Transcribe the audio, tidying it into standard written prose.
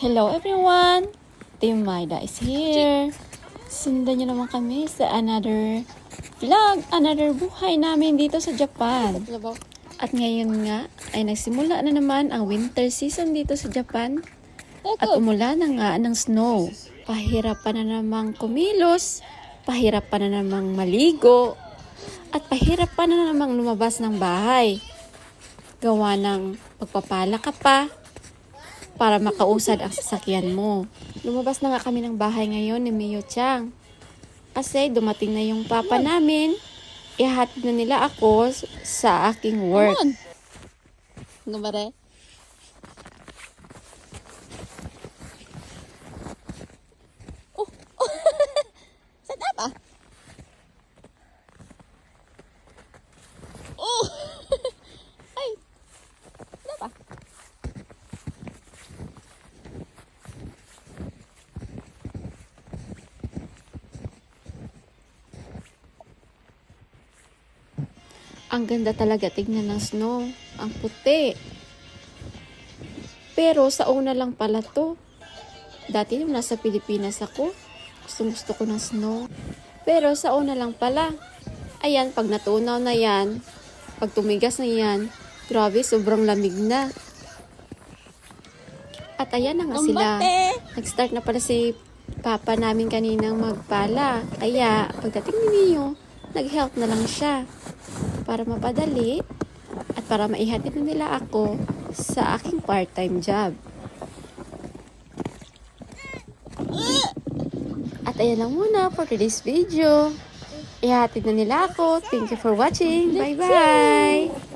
Hello everyone! Team Maida is here. Sundan niyo naman kami sa another vlog, another buhay namin dito sa Japan. At ngayon nga ay nagsimula na naman ang winter season dito sa Japan. At umulan na nga ng snow. Pahirapan na namang kumilos, pahirapan na namang maligo, at pahirapan na namang lumabas ng bahay. Gawa ng pagpapala ka pa para makausad ang sasakyan mo. Lumabas na nga kami ng bahay ngayon ni Mio Chang. Kasi dumating na yung papa namin. Ihatid na nila ako sa aking work. Ano ba re? Oh! Saan ba? Oh! Ay! Saan ba? Ang ganda talaga tignan ng snow. Ang puti. Pero sa una lang pala to. Dati nung nasa Pilipinas ako, gusto ko ng snow. Pero sa una lang pala. Ayan, pag natunaw na yan, pag tumigas na yan, grabe, sobrang lamig na. At ayan na nga sila. Nag-start na pala si papa namin kaninang magpala. Kaya, pagdating ni Mio, nag-help na lang siya para mapadali at para maihatid na nila ako sa aking part-time job. At ayan lang muna for today's video. Ihatid na nila ako. Thank you for watching. Bye-bye!